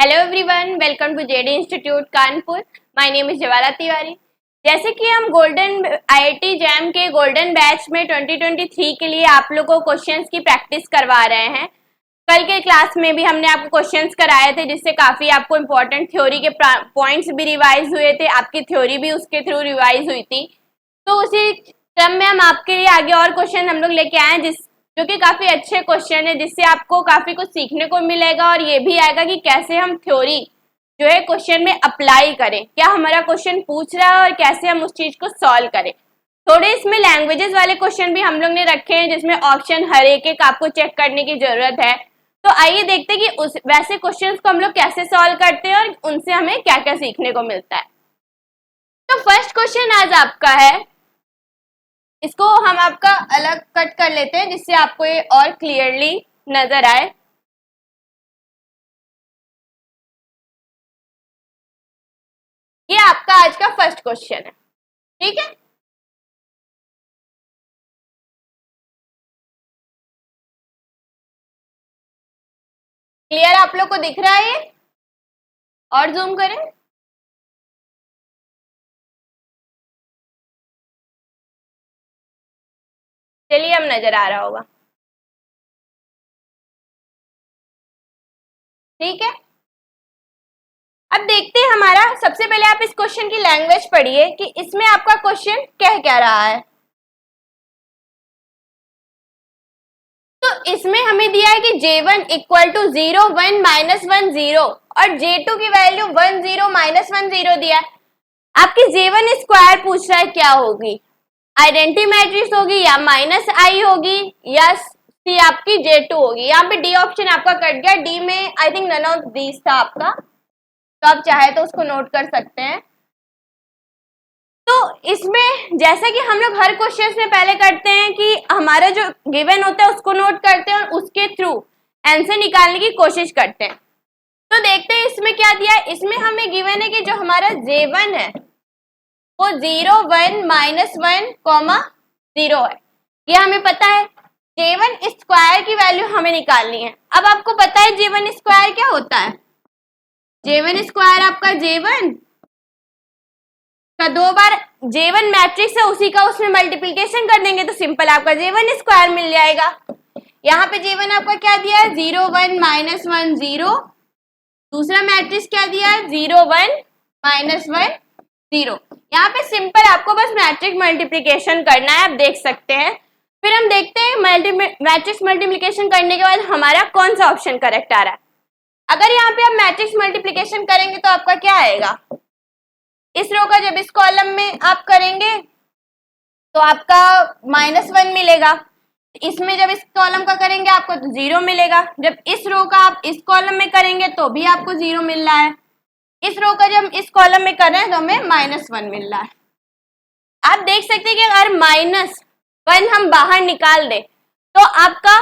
Hello everyone, welcome to JD institute Kanpur. My name is Jawala Tiwari. जैसे कि हम गोल्डन आईआईटी जैम के गोल्डन बैच में 2023 के लिए आप लोगों को क्वेश्चंस की प्रैक्टिस करवा रहे हैं। कल के क्लास में भी हमने आपको क्वेश्चंस कराए थे, जिससे काफी आपको इम्पोर्टेंट थ्योरी के पॉइंट्स भी रिवाइज हुए थे, आपकी थ्योरी भी उसके थ्रू रिवाइज हुई थी। तो उसी क्रम में हम आपके लिए आगे और क्वेश्चन हम लोग लेके आए हैं, जो कि काफी अच्छे क्वेश्चन है, जिससे आपको काफी कुछ सीखने को मिलेगा और ये भी आएगा कि कैसे हम थ्योरी जो है क्वेश्चन में अप्लाई करें, क्या हमारा क्वेश्चन पूछ रहा है और कैसे हम उस चीज को सॉल्व करें। थोड़े इसमें लैंग्वेजेस वाले क्वेश्चन भी हम लोग ने रखे हैं, जिसमें ऑप्शन हर एक आपको चेक करने की जरूरत है। तो आइए देखते हैं कि उस वैसे क्वेश्चंस को हम लोग कैसे सॉल्व करते हैं और उनसे हमें क्या क्या सीखने को मिलता है। तो फर्स्ट क्वेश्चन आज आपका है, इसको हम आपका अलग कट कर लेते हैं जिससे आपको ये और क्लियरली नजर आए। ये आपका आज का फर्स्ट क्वेश्चन है, ठीक है। क्लियर आप लोग को दिख रहा है ये? और जूम करें। चलिए अब नजर आ रहा होगा, ठीक है। अब देखते हैं हमारा, सबसे पहले आप इस क्वेश्चन की लैंग्वेज पढ़िए कि इसमें आपका क्वेश्चन कह क्या रहा है। तो इसमें हमें दिया है कि J1 इक्वल टू 0 1 माइनस 1 0 और J2 की वैल्यू 1 0 माइनस 1 0 दिया है। आपकी J1 स्क्वायर पूछ रहा है क्या होगी, आइडेंटिटी मैट्रिक्स होगी या माइनस आई होगी या सी आपकी J2 होगी। यहाँ पे डी ऑप्शन आपका कट गया, डी में I think none of these था आपका, तो आप चाहे तो उसको नोट कर सकते हैं। तो इसमें जैसे कि हम लोग हर क्वेश्चन में पहले करते हैं कि हमारा जो गिवन होता है उसको नोट करते हैं और उसके थ्रू आंसर निकालने की कोशिश करते हैं। तो देखते हैं इसमें क्या दिया है। इसमें हमें गिवन है कि जो हमारा J1 है वो 0 1 माइनस 1 कॉमा 0 है, ये हमें पता है। J1 स्क्वायर की वैल्यू हमें निकालनी है। अब आपको पता है J1 स्क्वायर क्या होता है। J1 स्क्वायर आपका J1 का 2 बार J1 मैट्रिक्स है उसी का उसमें मल्टीप्लिकेशन कर देंगे तो सिंपल आपका J1 स्क्वायर मिल जाएगा। यहाँ पे J1 आपका क्या दिया है, 0 1 माइनस 1 0। दूसरा मैट्रिक्स क्या दिया है, 0 1 माइनस 1 0। यहाँ पे सिंपल आपको बस मैट्रिक्स मल्टीप्लिकेशन करना है, आप देख सकते हैं। फिर हम देखते हैं मैट्रिक्स मल्टीप्लिकेशन करने के बाद हमारा कौन सा ऑप्शन करेक्ट आ रहा है। अगर यहाँ पे आप मैट्रिक्स मल्टीप्लिकेशन करेंगे तो आपका क्या आएगा, इस रो का जब इस कॉलम में आप करेंगे तो आपका -1 मिलेगा, इसमें जब इस कॉलम का करेंगे आपको तो 0 मिलेगा, जब इस रो का आप इस कॉलम में करेंगे तो भी आपको 0 मिल रहा है, इस रो का जब इस कॉलम में कर रहे हैं तो हमें -1 मिल रहा है। आप देख सकते हैं कि अगर -1 हम बाहर निकाल दें तो आपका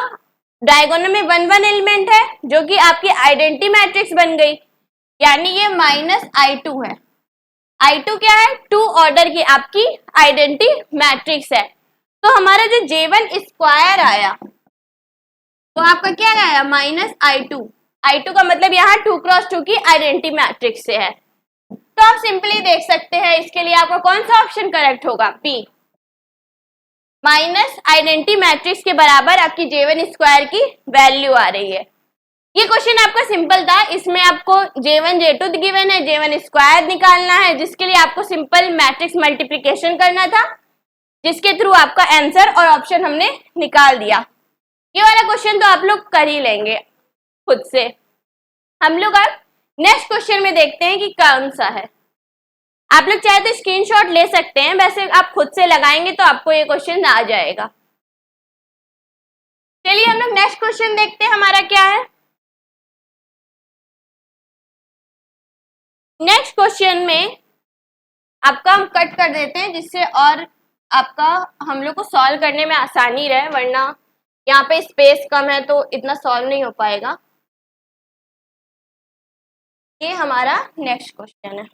डायगोनल में 1 1 एलिमेंट है जो कि आपकी आइडेंटिटी मैट्रिक्स बन गई, यानी ये -I2 है। I2 क्या है, 2 ऑर्डर की आपकी आइडेंटिटी मैट्रिक्स है। तो हमारा जो J1 स्क्वायर आया तो आपका क्या आया, -I2। I2 का मतलब यहाँ 2 क्रॉस 2 की आइडेंटिटी मैट्रिक्स से है। तो आप सिंपली देख सकते हैं इसके लिए आपका कौन सा ऑप्शन करेक्ट होगा, P। माइनस आइडेंटिटी मैट्रिक्स के बराबर आपकी J1 स्क्वायर की वैल्यू आ रही है। ये क्वेश्चन आपका सिंपल था, इसमें आपको J1 J2 गिवन है, J1 स्क्वायर निकालना है, जिसके लिए आपको सिंपल मैट्रिक्स मल्टीप्लिकेशन करना था, जिसके थ्रू आपका आंसर और ऑप्शन हमने निकाल दिया। ये वाला क्वेश्चन तो आप लोग कर ही लेंगे खुद से। हम लोग अब नेक्स्ट क्वेश्चन में देखते हैं कि कौन सा है। आप लोग चाहे तो स्क्रीनशॉट ले सकते हैं, वैसे आप खुद से लगाएंगे तो आपको ये क्वेश्चन आ जाएगा। चलिए हम लोग नेक्स्ट क्वेश्चन देखते हैं हमारा क्या है। नेक्स्ट क्वेश्चन में आपका हम कट कर देते हैं जिससे और आपका हम लोग को सॉल्व करने में आसानी रहे, वरना यहाँ पे स्पेस कम है तो इतना सॉल्व नहीं हो पाएगा। ये हमारा नेक्स्ट क्वेश्चन है।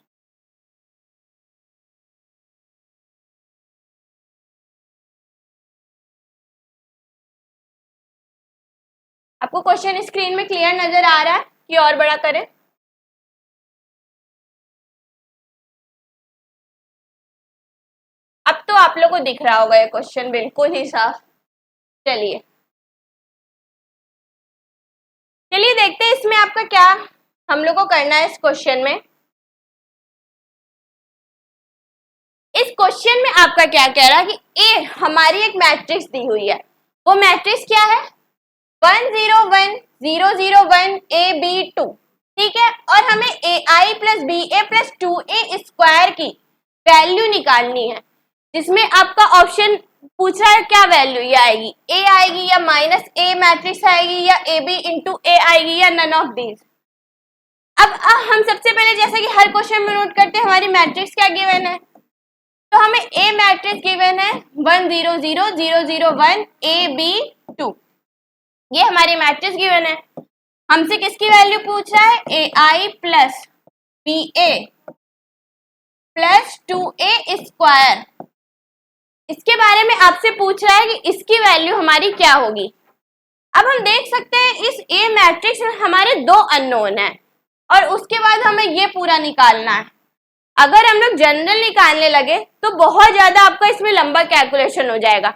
आपको क्वेश्चन स्क्रीन में क्लियर नजर आ रहा है कि और बड़ा करें। आप लोग को दिख रहा होगा ये क्वेश्चन बिल्कुल ही साफ। चलिए चलिए देखते हैं इसमें आपका क्या हम लोग को करना है। इस क्वेश्चन में आपका क्या कह रहा है कि ए हमारी एक मैट्रिक्स दी हुई है, वो मैट्रिक्स क्या है 1 0 1 0 0 1 ए बी 2, ठीक है। और हमें ए आई प्लस बी ए प्लस 2a स्क्वायर की वैल्यू निकालनी है, जिसमें आपका ऑप्शन पूछ रहा है क्या वैल्यू ये आएगी, ए आएगी या माइनस ए मैट्रिक्स आएगी या ए बी इंटू ए आएगी या नन ऑफ दीज। अब हम सबसे पहले जैसा कि हर क्वेश्चन में नोट करते हैं हमारी मैट्रिक्स क्या गिवन है, तो हमें ए मैट्रिक्स गिवन है 1 0 0 0 0 1 ए बी 2, ये हमारी मैट्रिक्स गिवन है। हमसे किसकी वैल्यू पूछ रहा है ए आई प्लस बी ए प्लस 2a स्क्वायर, इसके बारे में आपसे पूछ रहा है कि इसकी वैल्यू हमारी क्या होगी। अब हम देख सकते हैं इस ए मैट्रिक्स में हमारे दो अननोन है और उसके बाद हमें ये पूरा निकालना है। अगर हम लोग जनरल निकालने लगे तो बहुत ज्यादा आपका इसमें लंबा कैलकुलेशन हो जाएगा।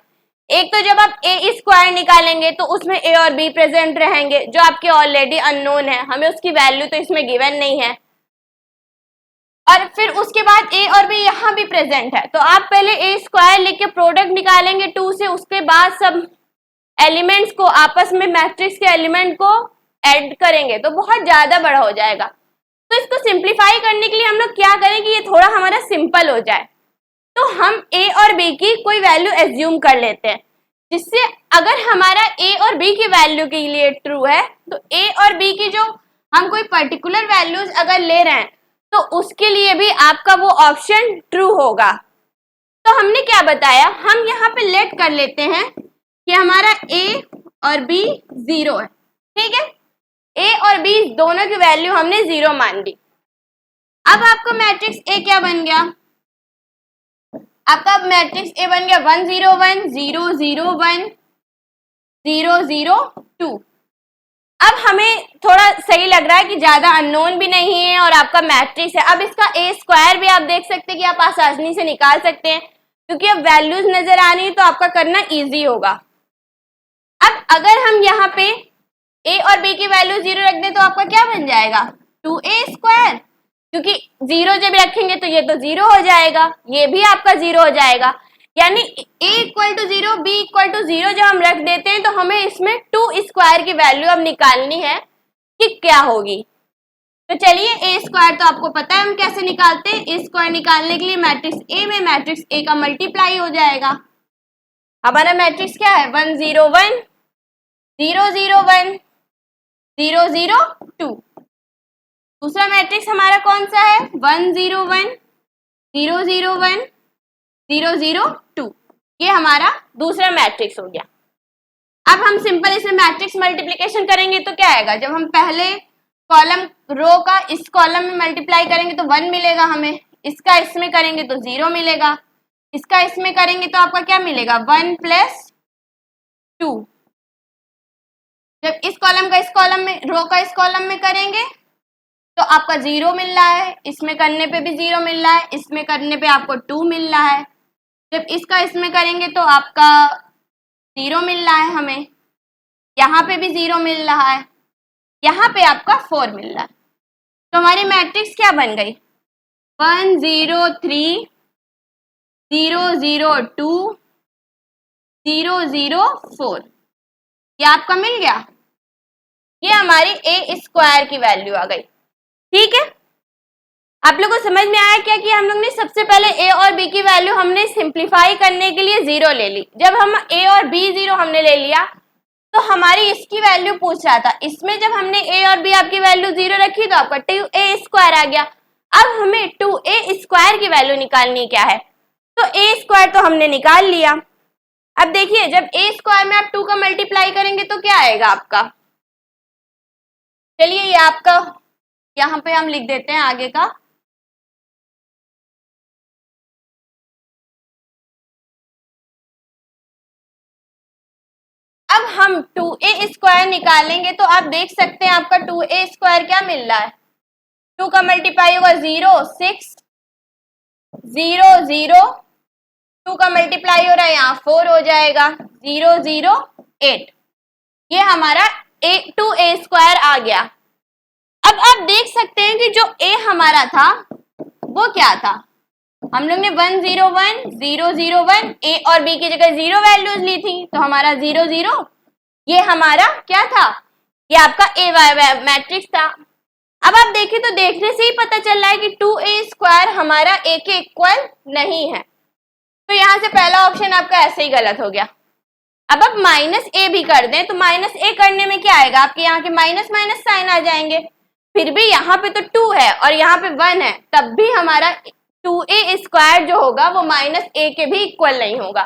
एक तो जब आप ए स्क्वायर निकालेंगे तो उसमें ए और बी प्रेजेंट रहेंगे जो आपके ऑलरेडी अननोन है, हमें उसकी वैल्यू तो इसमें गिवन नहीं है। और फिर उसके बाद ए और बी यहाँ भी प्रेजेंट है, तो आप पहले ए स्क्वायर लेके प्रोडक्ट निकालेंगे 2 से, उसके बाद सब एलिमेंट्स को आपस में मैट्रिक्स के एलिमेंट को ऐड करेंगे तो बहुत ज्यादा बड़ा हो जाएगा। तो इसको सिंप्लीफाई करने के लिए हम लोग क्या करें कि ये थोड़ा हमारा सिंपल हो जाए, तो हम ए और बी की कोई वैल्यू एज्यूम कर लेते हैं, जिससे अगर हमारा ए और बी की वैल्यू के लिए ट्रू है तो ए और बी की जो हम कोई पर्टिकुलर वैल्यूज अगर ले रहे हैं तो उसके लिए भी आपका वो ऑप्शन ट्रू होगा। तो हमने क्या बताया, हम यहाँ पे लेट कर लेते हैं कि हमारा ए और बी 0 है, ठीक है। ए और बी दोनों की वैल्यू हमने 0 मान ली। अब आपका मैट्रिक्स ए क्या बन गया, आपका मैट्रिक्स ए बन गया 1 0 1 0 0 1 0 0 2। अब हमें थोड़ा सही लग रहा है कि ज्यादा अननोन भी नहीं है और आपका मैट्रिक्स है। अब इसका ए स्क्वायर भी आप देख सकते हैं कि आप आसानी से निकाल सकते हैं, क्योंकि अब वैल्यूज नजर आ रही है तो आपका करना इजी होगा। अब अगर हम यहाँ पे ए और बी की वैल्यू 0 रख दें तो आपका क्या बन जाएगा 2a स्क्वायर, क्योंकि 0 जब रखेंगे तो ये तो 0 हो जाएगा, ये भी आपका 0 हो जाएगा। यानी a equal to 0 b equal to 0 जब हम रख देते हैं तो हमें इसमें 2 स्क्वायर की वैल्यू अब निकालनी है कि क्या होगी। तो चलिए a स्क्वायर तो आपको पता है हम कैसे निकालते हैं, a स्क्वायर निकालने के लिए मैट्रिक्स a में मैट्रिक्स a का मल्टीप्लाई हो जाएगा। हमारा मैट्रिक्स क्या है 1 0 1 0 0 1 0 0 2। दूसरा मैट्रिक्स हमारा कौन सा है 1 0 1 0 0 1 0 0 2, ये हमारा दूसरा मैट्रिक्स हो गया। अब हम सिंपल इसमें मैट्रिक्स मल्टीप्लिकेशन करेंगे तो क्या आएगा, जब हम पहले कॉलम रो का इस कॉलम में मल्टीप्लाई करेंगे तो 1 मिलेगा हमें, इसका इसमें करेंगे तो 0 मिलेगा, इसका इसमें करेंगे तो आपका क्या मिलेगा 1 प्लस 2। जब इस कॉलम का इस कॉलम में रो का इस कॉलम में करेंगे तो आपका 0 मिल रहा है, इसमें करने पे भी 0 मिल रहा है, इसमें करने पे आपको 2 मिल रहा है। जब इसका इसमें करेंगे तो आपका 0 मिल रहा है हमें, यहाँ पे भी 0 मिल रहा है, यहाँ पे आपका 4 मिल रहा है। तो हमारी मैट्रिक्स क्या बन गई 1 0 3 0 0 2 0 0 4, ये आपका मिल गया। ये हमारी ए स्क्वायर की वैल्यू आ गई, ठीक है। आप लोगों को समझ में आया क्या कि हम लोग ने सबसे पहले a और b की वैल्यू हमने सिंप्लीफाई करने के लिए 0 ले ली। जब हम a और b 0 हमने ले लिया तो हमारी इसकी वैल्यू पूछ रहा था, इसमें जब हमने a और b आपकी वैल्यू 0 रखी तो आपका 2a स्क्वायर आ गया। अब हमें 2a स्क्वायर की वैल्यू निकालनी क्या है, तो a स्क्वायर तो हमने निकाल लिया। अब देखिए जब a स्क्वायर में आप 2 का मल्टीप्लाई करेंगे तो क्या आएगा आपका, चलिए ये आपका यहाँ पे हम लिख देते हैं आगे का, अब हम 2a स्क्वायर निकालेंगे तो आप देख सकते हैं आपका 2a स्क्वायर क्या मिल रहा है, 2 का मल्टीप्लाई होगा 0 6 0 0 2 का मल्टीप्लाई हो रहा है, यहाँ 4 हो जाएगा, 0 0 8। ये हमारा A2A² आ गया। अब आप देख सकते हैं कि जो A हमारा था वो क्या था, हम लोग ने 1 0 1 0 0 1 A और B की जगह 0 वैल्यूज ली थी, तो हमारा 0 0 ये हमारा क्या था, ये आपका A मैट्रिक्स था। अब आप देखें तो देखने से ही पता चल रहा है कि 2A² हमारा A के इक्वल नहीं है, तो यहां से पहला ऑप्शन आपका ऐसे ही गलत हो गया। अब आप -A भी कर दें तो -A करने में क्या आएगा, आपके यहाँ के माइनस माइनस साइन आ जाएंगे, फिर भी यहाँ पे तो 2 है और यहाँ पे 1 है, तब भी हमारा 2A² जो होगा वो -A के भी इक्वल नहीं होगा,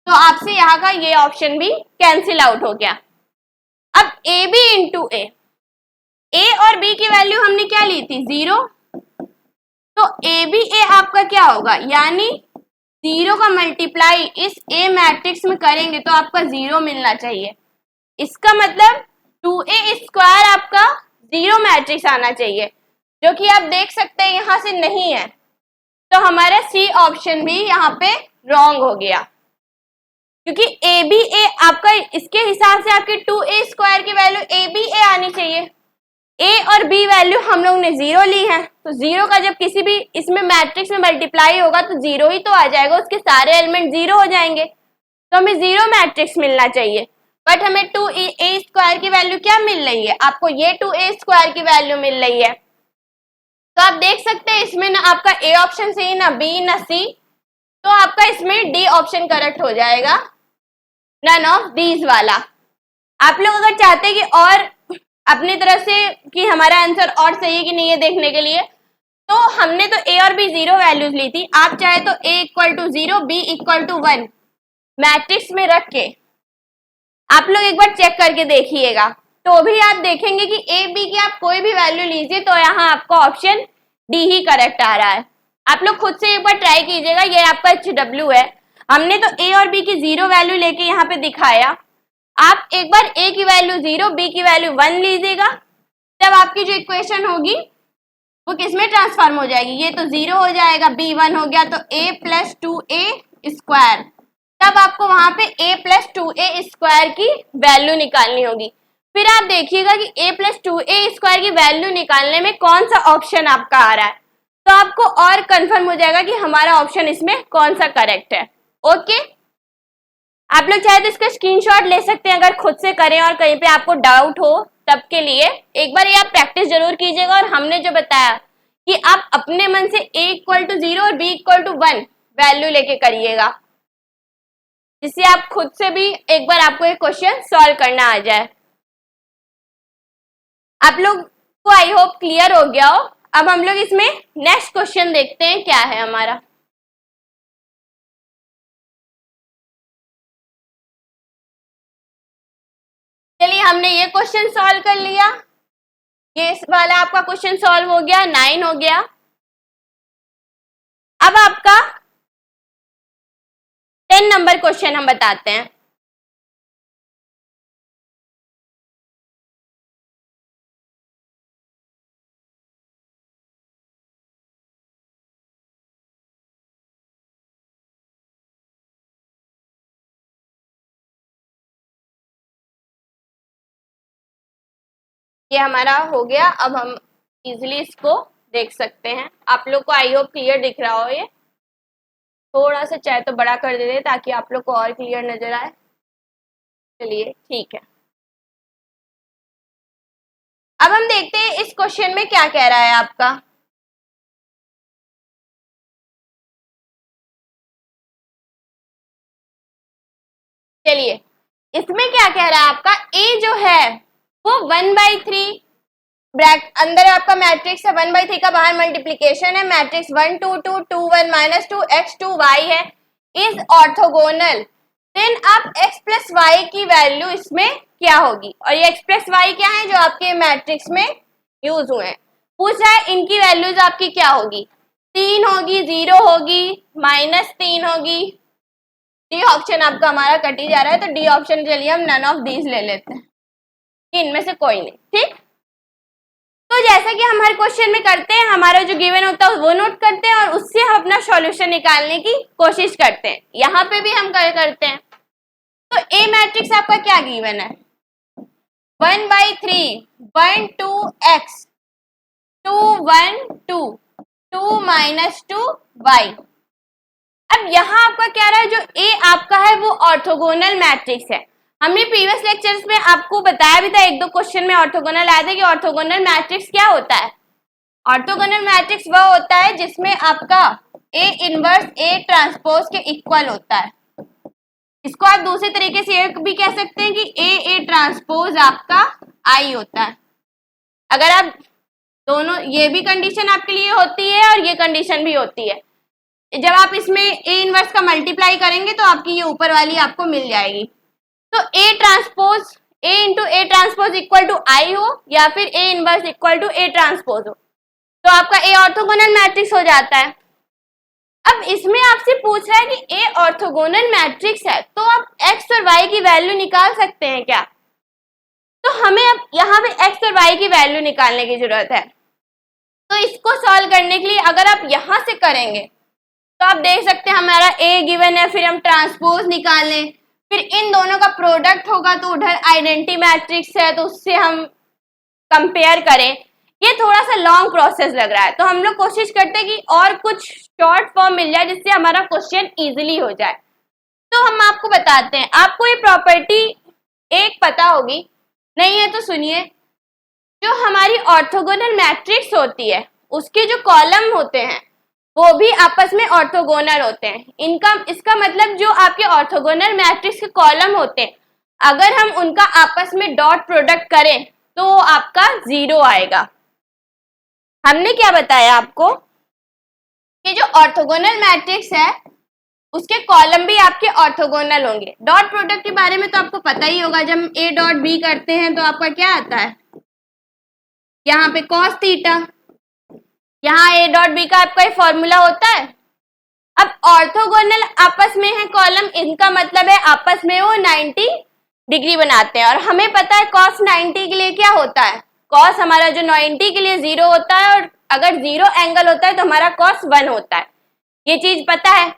तो आपसे यहाँ का ये ऑप्शन भी कैंसिल आउट हो गया। अब AB इंटू A और B की वैल्यू हमने क्या ली थी, 0, तो ABA आपका क्या होगा, यानी 0 का मल्टीप्लाई इस A मैट्रिक्स में करेंगे तो आपका 0 मिलना चाहिए, इसका मतलब 2A² आपका 0 मैट्रिक्स आना चाहिए, जो कि आप देख सकते हैं यहां से नहीं है, तो हमारा C ऑप्शन भी यहाँ पे रॉन्ग हो गया, क्योंकि ABA आपका इसके हिसाब से आपके 2A² की वैल्यू ABA आनी चाहिए, A और B वैल्यू हम लोग ने 0 ली है, तो 0 का जब किसी भी इसमें मैट्रिक्स में मल्टीप्लाई होगा तो 0 ही तो आ जाएगा, उसके सारे एलिमेंट 0 हो जाएंगे, तो हमें 0 मैट्रिक्स मिलना चाहिए, बट हमें 2A² की वैल्यू क्या मिल रही है, आपको ये 2A² की वैल्यू मिल रही है, तो आप देख सकते हैं इसमें ना आपका A ऑप्शन सही, ना B ना C, तो आपका इसमें D ऑप्शन करेक्ट हो जाएगा, नन ऑफ दीज वाला। आप लोग अगर चाहते हैं कि और अपनी तरफ से कि हमारा आंसर और सही है कि नहीं है देखने के लिए, तो हमने तो A और B 0 वैल्यूज ली थी, आप चाहे तो A equal to 0 B equal to 1 matrix में रख के आप लोग एक बार चेक करके देखिएगा, तो भी आप देखेंगे कि A B की आप कोई भी वैल्यू लीजिए तो यहाँ आपका ऑप्शन D ही करेक्ट आ रहा है। आप लोग खुद से एक बार ट्राई कीजिएगा, ये आपका HW है, हमने तो A और B की 0 वैल्यू लेके यहाँ पे दिखाया, आप एक बार A की वैल्यू 0 B की वैल्यू 1 लीजिएगा, तब आपकी जो इक्वेशन होगी वो किसमें ट्रांसफॉर्म हो जाएगी, ये तो 0 हो जाएगा, B 1 हो गया, तो A प्लस 2A², तब आपको वहां पे A प्लस 2A² की वैल्यू निकालनी होगी। फिर आप देखिएगा कि A प्लस 2A² की वैल्यू निकालने में कौन सा ऑप्शन आपका आ रहा है, तो आपको और कंफर्म हो जाएगा कि हमारा ऑप्शन इसमें कौन सा करेक्ट है। ओके, आप लोग चाहे तो इसका स्क्रीनशॉट ले सकते हैं अगर खुद से करें और कहीं पे आपको डाउट हो, तब के लिए एक बार ये आप प्रैक्टिस जरूर कीजिएगा, और हमने जो बताया कि आप अपने मन से A इक्वल टू 0 और B इक्वल टू 1 वैल्यू लेके करिएगा, जिससे आप खुद से भी एक बार आपको एक क्वेश्चन सॉल्व करना आ जाए। आप लोग को आई होप क्लियर हो गया हो। अब हम लोग इसमें नेक्स्ट क्वेश्चन देखते हैं क्या है हमारा। चलिए, हमने ये क्वेश्चन सॉल्व कर लिया, ये इस वाला आपका क्वेश्चन सॉल्व हो गया, 9 हो गया। अब आपका 10 नंबर क्वेश्चन हम बताते हैं। ये हमारा हो गया, अब हम इजीली इसको देख सकते हैं। आप लोग को आई होप क्लियर दिख रहा हो, ये थोड़ा सा चाहे तो बड़ा कर देते ताकि आप लोग को और क्लियर नजर आए। चलिए ठीक है, अब हम देखते हैं इस क्वेश्चन में क्या कह रहा है आपका। चलिए, इसमें क्या कह रहा है आपका, A जो है वो 1/3 ब्रैकेट अंदर आपका मैट्रिक्स है, 1/3 का बाहर मल्टीप्लीकेशन है, मैट्रिक्स 1 2 2 2 1 -2 x 2 y है, इज ऑर्थोगोनल, देन आप x प्लस वाई की वैल्यू इसमें क्या होगी, और ये x प्लस वाई क्या है जो आपके मैट्रिक्स में यूज हुए हैं। पूछ रहा है इनकी वैल्यूज आपकी क्या होगी, 3 होगी, 0 होगी, -3 होगी। डी ऑप्शन आपका हमारा कट ही जा रहा है, तो डी ऑप्शन चलिए हम नन ऑफ दीज ले लेते हैं, इनमें से कोई नहीं। ठीक, तो जैसे जैसा कि हम हर क्वेश्चन में करते हैं, हमारा जो गिवन होता है वो नोट करते हैं और उससे हम अपना सॉल्यूशन निकालने की कोशिश करते हैं। यहाँ पे भी हम करते हैं। तो ए मैट्रिक्स आपका क्या गिवन है, 1/3 1 2 x 2 1 2 2 - 2 y। अब यहाँ आपका क्या रहा है, जो ए आपका है वो ऑर्थोगोनल मैट्रिक्स है। हमने प्रीवियस लेक्चर्स में आपको बताया भी था, एक दो क्वेश्चन में ऑर्थोगोनल आया था कि ऑर्थोगोनल मैट्रिक्स क्या होता है। ऑर्थोगोनल मैट्रिक्स वह होता है जिसमें आपका ए इनवर्स ए ट्रांसपोज के इक्वल होता है। इसको आप दूसरे तरीके से भी कह सकते हैं कि ए ट्रांसपोज आपका आई होता है। अगर आप दोनों, ये भी कंडीशन आपके लिए होती है और ये कंडीशन भी होती है। जब आप इसमें ए इनवर्स का मल्टीप्लाई करेंगे तो आपकी ये ऊपर वाली आपको मिल जाएगी। तो A transpose A into A transpose equal to I हो या फिर A inverse equal to A transpose हो, तो आपका ए ऑर्थोगोनल मैट्रिक्स हो जाता है। अब इसमें आपसे पूछ रहा है कि ए ऑर्थोगोनल मैट्रिक्स है तो आप एक्स और वाई की वैल्यू निकाल सकते हैं क्या? तो हमें अब यहाँ पे एक्स और वाई की वैल्यू निकालने की जरूरत है। तो इसको सॉल्व करने के लिए अगर आप यहाँ से करेंगे तो आप देख सकते हैं हमारा ए गिवन है, फिर हम ट्रांसपोज निकालें, फिर इन दोनों का प्रोडक्ट होगा तो उधर आइडेंटिटी मैट्रिक्स है तो उससे हम कंपेयर करें। ये थोड़ा सा लॉन्ग प्रोसेस लग रहा है, तो हम लोग कोशिश करते हैं कि और कुछ शॉर्ट फॉर्म मिल जाए जिससे हमारा क्वेश्चन इजीली हो जाए। तो हम आपको बताते हैं, आपको ये प्रॉपर्टी एक पता होगी, नहीं है तो सुनिए। जो हमारी ऑर्थोगोनल मैट्रिक्स होती है उसके जो कॉलम होते हैं वो भी आपस में ऑर्थोगोनल होते हैं। इसका मतलब जो आपके ऑर्थोगोनल मैट्रिक्स के कॉलम होते हैं, अगर हम उनका आपस में डॉट प्रोडक्ट करें तो आपका 0 आएगा। हमने क्या बताया आपको कि जो ऑर्थोगोनल मैट्रिक्स है उसके कॉलम भी आपके ऑर्थोगोनल होंगे। डॉट प्रोडक्ट के बारे में तो आपको पता ही होगा, जब हम ए डॉट बी करते हैं तो आपका क्या आता है, यहाँ पे कॉस थीटा, यहाँ ए डॉट बी का आपका फॉर्मूला होता है। अब ऑर्थोगोनल आपस में है कॉलम, इनका मतलब है आपस में वो 90 डिग्री बनाते हैं। और हमें पता है कॉस 90 के लिए क्या होता है, कॉस हमारा जो 90 के लिए 0 होता है और अगर 0 एंगल होता है तो हमारा कॉस 1 होता है। ये चीज पता है।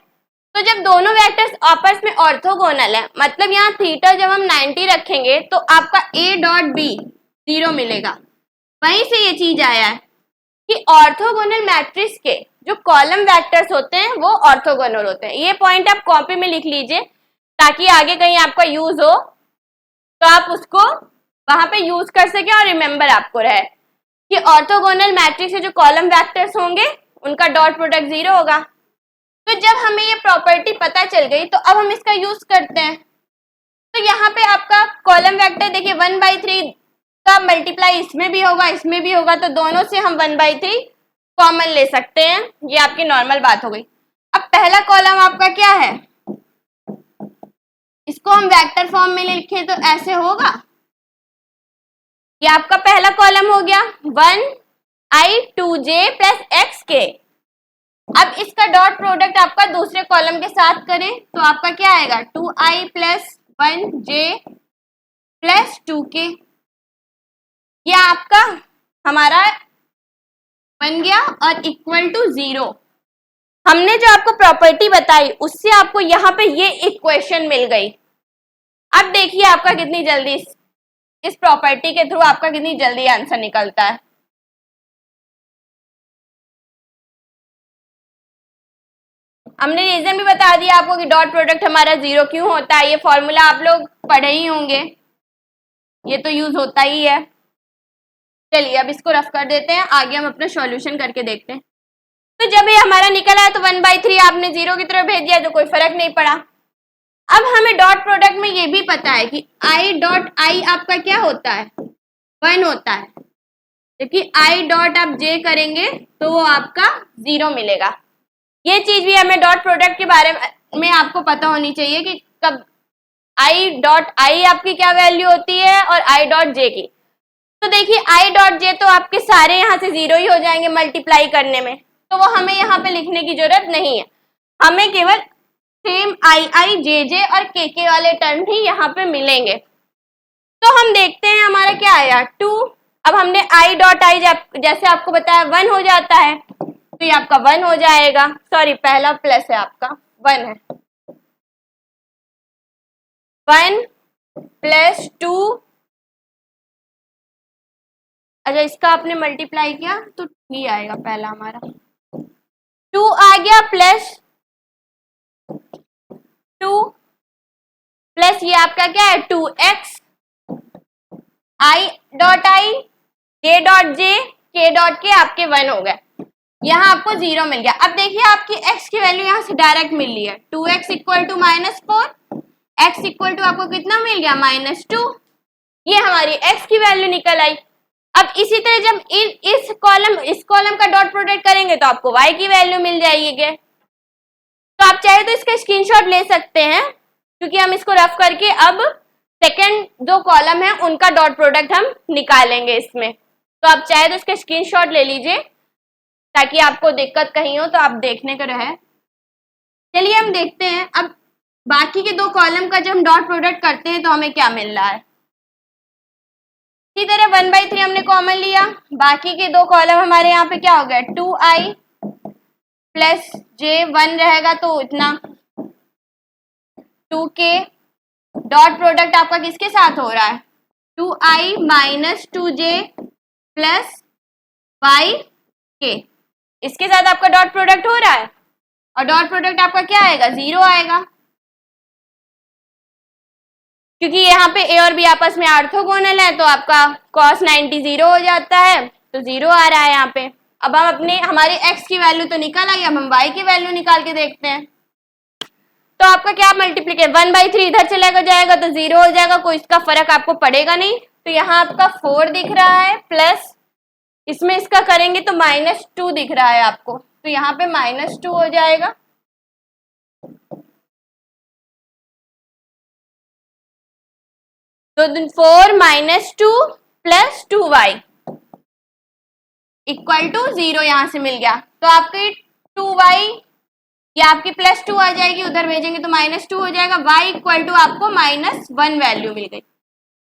तो जब दोनों वेक्टर्स आपस में ऑर्थोगोनल है, मतलब यहाँ थीटा जब हम 90 रखेंगे तो आपका ए डॉट बी 0 मिलेगा। वहीं से ये चीज आया है कि ऑर्थोगोनल मैट्रिक्स के जो कॉलम वेक्टर्स होते हैं वो ऑर्थोगोनल होते हैं। ये पॉइंट आप कॉपी में लिख लीजिए ताकि आगे कहीं आपका यूज हो तो आप उसको वहां पे यूज कर सके और रिमेंबर आपको रहे कि ऑर्थोगोनल मैट्रिक्स के जो कॉलम वेक्टर्स होंगे उनका डॉट प्रोडक्ट 0 होगा। तो जब हमें ये प्रॉपर्टी पता चल गई तो अब हम इसका यूज करते हैं। तो यहाँ पे आपका कॉलम वेक्टर देखिए 1/3 का मल्टीप्लाई इसमें भी होगा इसमें भी होगा, तो दोनों से हम 1/3 कॉमन ले सकते हैं। ये आपकी नॉर्मल बात हो गई। अब पहला कॉलम आपका क्या है, इसको हम वेक्टर फॉर्म में लिखे तो ऐसे होगा, ये आपका पहला कॉलम हो गया 1i 2j प्लस xk। अब इसका डॉट प्रोडक्ट आपका दूसरे कॉलम के साथ करें तो आपका क्या आएगा 2i plus 1j plus 2k। ये आपका हमारा बन गया और इक्वल टू 0। हमने जो आपको प्रॉपर्टी बताई उससे आपको यहाँ पे ये इक्वेशन मिल गई। अब देखिए आपका कितनी जल्दी इस प्रॉपर्टी के थ्रू आपका कितनी जल्दी आंसर निकलता है। हमने रीजन भी बता दिया आपको कि डॉट प्रोडक्ट हमारा 0 क्यों होता है। ये फॉर्मूला आप लोग पढ़े ही होंगे, ये तो यूज होता ही है। चलिए अब इसको रफ कर देते हैं, आगे हम अपना सॉल्यूशन करके देखते हैं। तो जब ये हमारा निकला है तो 1/3 आपने 0 की तरफ भेज दिया तो कोई फर्क नहीं पड़ा। अब हमें डॉट प्रोडक्ट में ये भी पता है कि i डॉट i आपका क्या होता है 1 होता है, जबकि i डॉट आप j करेंगे तो वो आपका 0 मिलेगा। ये चीज भी हमें डॉट प्रोडक्ट के बारे में आपको पता होनी चाहिए कि कब i डॉट i आपकी क्या वैल्यू होती है और i डॉट j की। तो देखिए i डॉट j तो आपके सारे यहाँ से 0 ही हो जाएंगे मल्टीप्लाई करने में, तो वो हमें यहाँ पे लिखने की जरूरत नहीं है। हमें केवल सेम i j और k वाले टर्म ही यहाँ पे मिलेंगे। तो हम देखते हैं हमारा क्या आया 2 अब हमने आई डॉट आई जैसे आपको बताया 1 हो जाता है, तो ये आपका 1 हो जाएगा, सॉरी पहला प्लस है आपका 1 है, 1 प्लस 2, अच्छा इसका आपने मल्टीप्लाई किया तो 2 आएगा पहला हमारा, 2 आ गया प्लस 2 प्लस ये आपका क्या है 2x, I dot I, J dot J, के डॉट के आपके 1 हो गए, यहाँ आपको 0 मिल गया। अब देखिए आपकी x की वैल्यू यहाँ से डायरेक्ट मिल रही है, 2x equal to -4, x equal to आपको कितना मिल गया -2, ये हमारी x की वैल्यू निकल आई। अब इसी तरह जब इस कॉलम का डॉट प्रोडक्ट करेंगे तो आपको y की वैल्यू मिल जाएगी। तो आप चाहे तो इसका स्क्रीनशॉट ले सकते हैं, क्योंकि हम इसको रफ करके अब सेकंड जो कॉलम है उनका डॉट प्रोडक्ट हम निकालेंगे इसमें। तो आप चाहे तो इसका स्क्रीनशॉट ले लीजिए ताकि आपको दिक्कत कहीं हो तो आप देखने को रहे। चलिए हम देखते हैं अब बाकी के 2 कॉलम का जब हम डॉट प्रोडक्ट करते हैं तो हमें क्या मिल रहा है। इसी तरह 1/3 हमने कॉमन लिया, बाकी के 2 कॉलम हमारे यहाँ पे क्या हो गया 2i प्लस जे 1 रहेगा तो इतना 2k, डॉट प्रोडक्ट आपका किसके साथ हो रहा है 2i minus 2j plus yk, इसके साथ आपका डॉट प्रोडक्ट हो रहा है और डॉट प्रोडक्ट आपका क्या आएगा 0 आएगा, क्योंकि यहाँ पे a और b आपस में ऑर्थोगोनल है तो आपका cos 90 0 हो जाता है, तो 0 आ रहा है यहाँ पे। अब हम अपने हमारी x की वैल्यू तो निकल आई, अब हम y की वैल्यू निकाल के देखते हैं। तो आपका क्या मल्टीप्लीकेशन 1/3 इधर चला जाएगा तो 0 हो जाएगा, कोई इसका फर्क आपको पड़ेगा नहीं। तो यहाँ आपका 4 दिख रहा है प्लस इसमें इसका करेंगे तो -2 दिख रहा है आपको, तो यहाँ पे -2 हो जाएगा। तो 4 - 2 प्लस 2y इक्वल टू 0 यहां से मिल गया, तो आपकी 2y ये आपकी +2 आ जाएगी, उधर भेजेंगे तो -2 हो जाएगा, y इक्वल टू आपको -1 वैल्यू मिल गई।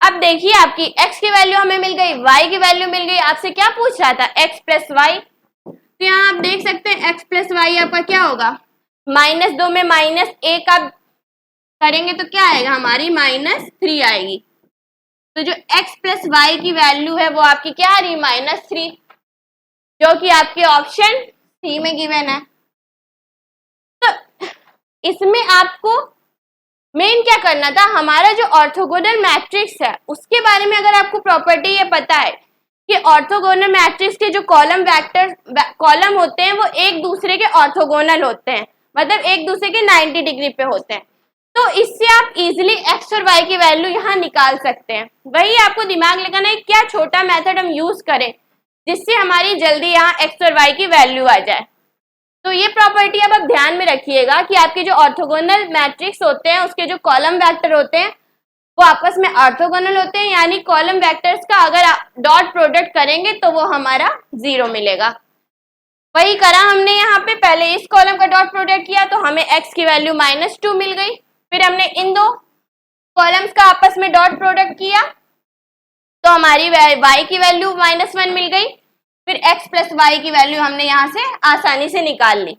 अब देखिए आपकी x की वैल्यू हमें मिल गई, y की वैल्यू मिल गई, आपसे क्या पूछ रहा था x प्लस वाई, तो यहाँ आप देख सकते हैं x प्लस वाई आपका क्या होगा -2 में -1 आप करेंगे तो क्या आएगा हमारी -3 आएगी, तो जो x प्लस वाई की वैल्यू है वो आपकी क्या आ रही है -3, जो कि आपके ऑप्शन सी में गिवन है। तो इसमें आपको मेन क्या करना था, हमारा जो ऑर्थोगोनल मैट्रिक्स है उसके बारे में अगर आपको प्रॉपर्टी ये पता है कि ऑर्थोगोनल मैट्रिक्स के जो कॉलम होते हैं वो एक दूसरे के ऑर्थोगोनल होते हैं, मतलब एक दूसरे के 90 डिग्री पे होते हैं, तो इससे आप इजीली x और y की वैल्यू यहाँ निकाल सकते हैं। वही आपको दिमाग लगाना है क्या छोटा मेथड हम यूज करें जिससे हमारी जल्दी यहाँ x और y की वैल्यू आ जाए। तो ये प्रॉपर्टी अब आप ध्यान में रखिएगा कि आपके जो ऑर्थोगोनल मैट्रिक्स होते हैं उसके जो कॉलम वेक्टर होते हैं वो आपस में ऑर्थोगोनल होते हैं, यानी कॉलम वेक्टर्स का अगर डॉट प्रोडक्ट करेंगे तो वो हमारा 0 मिलेगा। वही करा हमने यहाँ पे, पहले इस कॉलम का डॉट प्रोडक्ट किया तो हमें x की वैल्यू -2 मिल गई, फिर हमने इन 2 कॉलम्स का आपस में डॉट प्रोडक्ट किया तो हमारी y की वैल्यू -1 मिल गई, फिर x प्लस वाई की वैल्यू हमने यहाँ से आसानी से निकाल ली।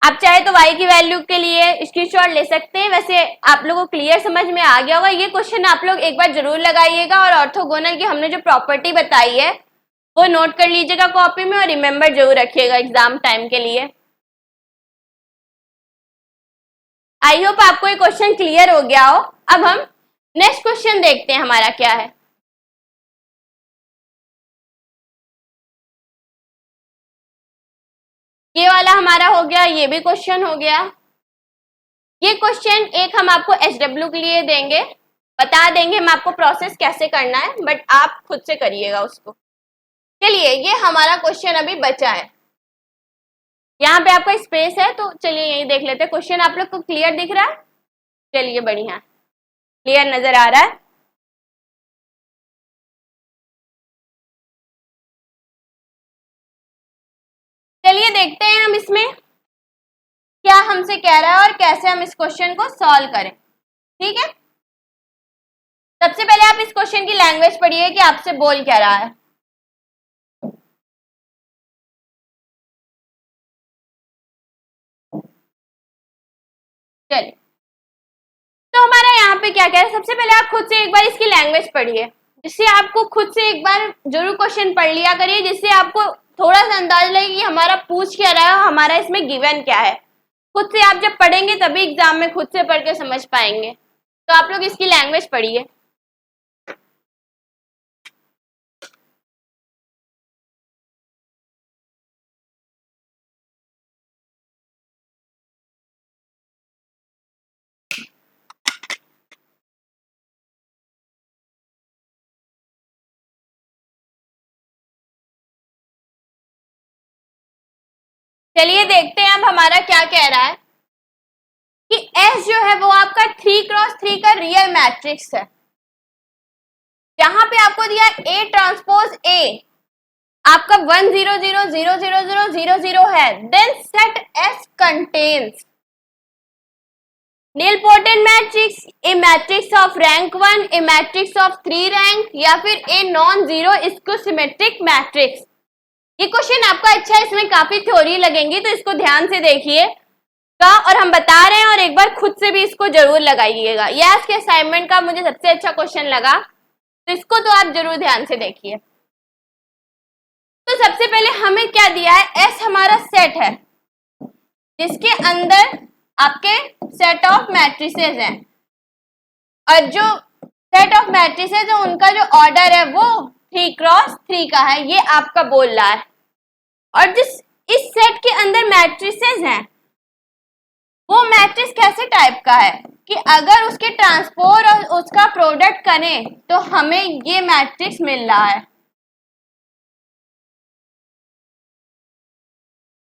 आप चाहे तो y की वैल्यू के लिए स्क्रीनशॉट ले सकते हैं। वैसे आप लोगों को क्लियर समझ में आ गया होगा, ये क्वेश्चन आप लोग एक बार जरूर लगाइएगा और ऑर्थोगोनल की हमने जो प्रॉपर्टी बताई है वो नोट कर लीजिएगा कॉपी में और रिमेम्बर जरूर रखिएगा एग्जाम टाइम के लिए। आई होप आपको ये क्वेश्चन क्लियर हो गया हो। अब हम नेक्स्ट क्वेश्चन देखते हैं हमारा क्या है। ये वाला हमारा हो गया, ये भी क्वेश्चन हो गया। ये क्वेश्चन एक हम आपको HW के लिए देंगे, बता देंगे हम आपको प्रोसेस कैसे करना है, बट आप खुद से करिएगा उसको। चलिए ये हमारा क्वेश्चन अभी बचा है, यहाँ पे आपका स्पेस है तो चलिए यही देख लेते हैं। क्वेश्चन आप लोग को क्लियर दिख रहा है? चलिए बढ़िया, क्लियर नजर आ रहा है। चलिए देखते हैं हम इसमें क्या हमसे कह रहा है और कैसे हम इस क्वेश्चन को सॉल्व करें। ठीक है, सबसे पहले आप इस क्वेश्चन की लैंग्वेज पढ़िए कि आपसे बोल क्या रहा है। चलिए, तो हमारा यहाँ पे क्या क्या है, सबसे पहले आप खुद से एक बार इसकी लैंग्वेज पढ़िए, जिससे आपको खुद से एक बार जरूर क्वेश्चन पढ़ लिया करिए, जिससे आपको थोड़ा सा अंदाजा लगे कि हमारा पूछ क्या रहा है, हमारा इसमें गिवन क्या है। खुद से आप जब पढ़ेंगे तभी एग्जाम में खुद से पढ़ के समझ पाएंगे। तो आप लोग इसकी लैंग्वेज पढ़िए। चलिए देखते हैं अब हमारा क्या कह रहा है कि S जो है वो आपका 3x3 का रियल मैट्रिक्स है। जहां पे आपको दिया A ट्रांसपोज A आपका 1 0 0 0 0 0 0 0 है, then set S contains nilpotent matrix, a matrix of rank 1, a matrix of 3 rank, या फिर a non zero skew matrix. ये क्वेश्चन आपका अच्छा है, इसमें काफी थ्योरी लगेंगी, तो इसको ध्यान से देखिए का, और हम बता रहे हैं, और एक बार खुद से भी इसको जरूर लगाइएगा। ये आज के असाइनमेंट का मुझे सबसे अच्छा क्वेश्चन लगा, तो इसको तो आप जरूर ध्यान से देखिए। तो सबसे पहले हमें क्या दिया है, एस हमारा सेट है जिसके अंदर आपके सेट ऑफ मैट्रिसेस हैं, और जो सेट ऑफ मैट्रिसेस है उनका जो ऑर्डर है वो 3x3 का है, ये आपका बोल रहा है। और जिस इस सेट के अंदर मैट्रिसेस हैं वो मैट्रिक्स कैसे टाइप का है कि अगर उसके ट्रांसपोज और उसका प्रोडक्ट करें तो हमें ये मैट्रिक्स मिल रहा है।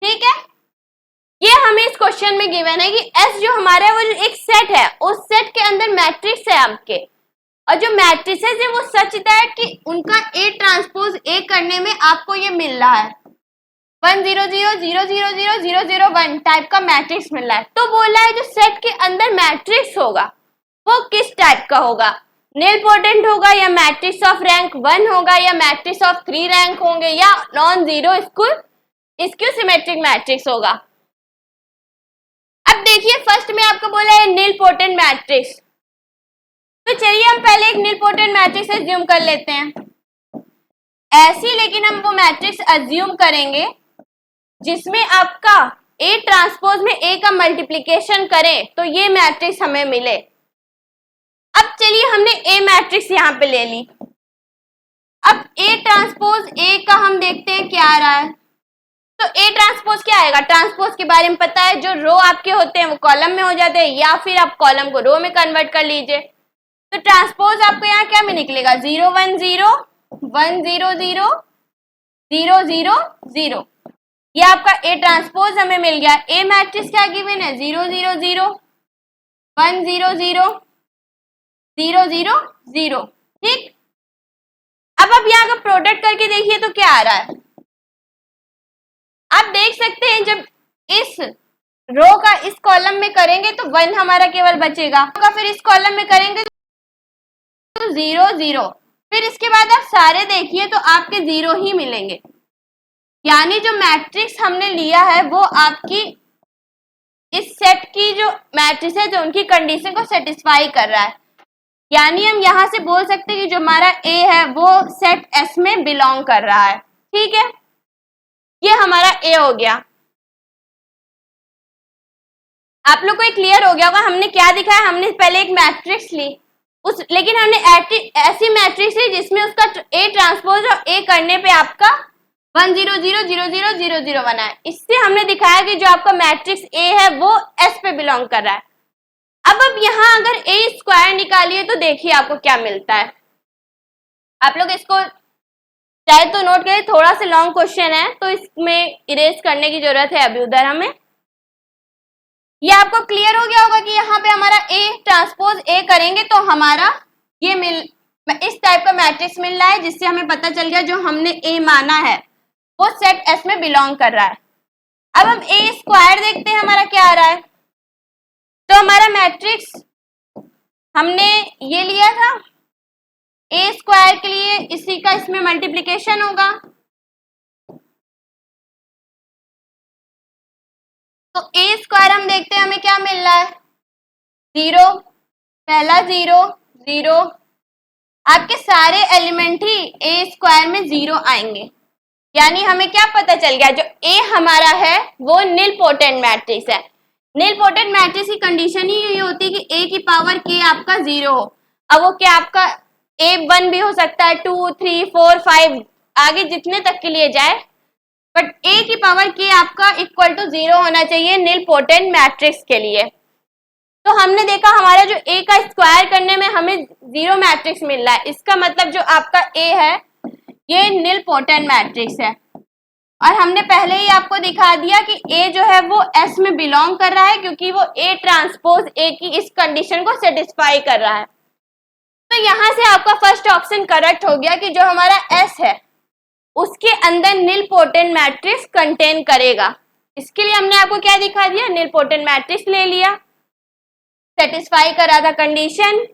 ठीक है, ये हमें इस क्वेश्चन में गिवन है कि S जो हमारा है वो एक सेट है, उस सेट के अंदर मैट्रिक्स है आपके, और जो मैट्रिसेस है वो सच दैट कि उनका A ट्रांसपोज A करने में आपको ये मिल रहा है 1 0 0 0 0 0 0 0 1 टाइप का मैट्रिक्स मिल रहा है। तो बोला है जो सेट के अंदर मैट्रिक्स होगा वो किस टाइप का होगा, निलपोटेंट होगा, या मैट्रिक्स ऑफ रैंक 1 होगा, या मैट्रिक्स ऑफ 3 रैंक होंगे, या non zero skew symmetric matrix होगा। अब देखिए फर्स्ट में आपको बोला है निलपोटेंट मैट्रिक्स, तो चलिए हम पहले एक निलपोटेंट मैट्रिक्स अज्यूम कर लेते हैं ऐसी, लेकिन हम वो मैट्रिक्स अज्यूम करेंगे जिसमें आपका A ट्रांसपोज में A का मल्टीप्लिकेशन करें तो ये मैट्रिक्स हमें मिले। अब चलिए हमने A मैट्रिक्स यहां पे ले ली, अब A ट्रांसपोज A का हम देखते हैं क्या आ रहा है। तो A ट्रांसपोज क्या आएगा, ट्रांसपोज के बारे में पता है, जो रो आपके होते हैं वो कॉलम में हो जाते हैं, या फिर आप कॉलम को रो में कन्वर्ट कर लीजिए। तो ट्रांसपोज आपको यहाँ क्या में निकलेगा 0 1 0 1 0 0 0 0 0, ये आपका A ट्रांसपोज हमें मिल गया। A मैट्रिक्स क्या गिवन है 0 0 0 1 0 0 0 0 0। ठीक, अब आप यहाँ का प्रोडक्ट करके देखिए तो क्या आ रहा है, आप देख सकते हैं जब इस रो का इस कॉलम में करेंगे तो 1 हमारा केवल बचेगा, फिर इस कॉलम में करेंगे तो 0 0, फिर इसके बाद आप सारे देखिए तो आपके 0 ही मिलेंगे, यानी जो मैट्रिक्स हमने लिया है वो आपकी इस सेट की जो मैट्रिक्स है जो उनकी कंडीशन को सेटिस्फाई कर रहा है। यानी हम यहां से बोल सकते हैं कि जो हमारा A है वो सेट S में बिलोंग कर रहा है। ठीक है, ये हमारा A हो गया। आप लोग को ये क्लियर हो गया होगा हमने क्या दिखाया, हमने पहले एक मैट्रिक्स ली लेकिन हमने ऐसी मैट्रिक्स ली जिसमें उसका A ट्रांसपोज और A करने पे आपका 1 0 0 0 0 0 0 बना है। इससे हमने दिखाया कि जो आपका मैट्रिक्स A है वो S पे बिलोंग कर रहा है। अब यहां अगर A स्क्वायर निकालिए तो देखिए आपको क्या मिलता है। आप लोग इसको चाहे तो नोट करिए, थोड़ा सा लॉन्ग क्वेश्चन है तो इसमें इरेज करने की जरूरत है अभी उधर हमें। ये आपको क्लियर हो गया होगा कि यहाँ पे हमारा A ट्रांसपोज A करेंगे तो हमारा ये इस टाइप का मैट्रिक्स मिल रहा है, जिससे हमें पता चल गया जो हमने A माना है वो सेट S में बिलोंग कर रहा है। अब हम A स्क्वायर देखते हैं हमारा क्या आ रहा है। तो हमारा मैट्रिक्स हमने ये लिया था ए स्क्वायर के लिए इसी का इसमें मल्टीप्लीकेशन होगा, तो ए स्क्वायर हम देखते हैं हमें क्या मिल रहा है, 0, पहला 0 0, आपके सारे एलिमेंट ही ए स्क्वायर में 0 आएंगे, यानी हमें क्या पता चल गया, जो ए हमारा है वो निलपोटेंट मैट्रिक्स है। निलपोटेंट मैट्रिक्स की कंडीशन ही ये होती है कि ए की पावर के आपका 0 हो। अब वो क्या आपका ए 1 भी हो सकता है, 2 3 4 5 आगे जितने तक के लिए जाए, बट ए की पावर के आपका इक्वल टू 0 होना चाहिए निलपोटेंट मैट्रिक्स के लिए। तो हमने देखा हमारा जो ए का स्क्वायर करने में हमें 0 मैट्रिक्स मिल रहा है, इसका मतलब जो आपका ए है ये निलपोटेंट मैट्रिक्स है। और हमने पहले ही आपको दिखा दिया कि ए जो है वो एस में बिलोंग कर रहा है, क्योंकि वो ए ट्रांसपोज ए की इस कंडीशन को सेटिस्फाई कर रहा है। तो यहां से आपका फर्स्ट ऑप्शन करेक्ट हो गया कि जो हमारा एस है उसके अंदर निलपोटेंट मैट्रिक्स कंटेन करेगा। इसके लिए हमने आपको क्या दिखा दिया, निलपोटेंट मैट्रिक्स ले लिया, सेटिस्फाई करा था कंडीशन।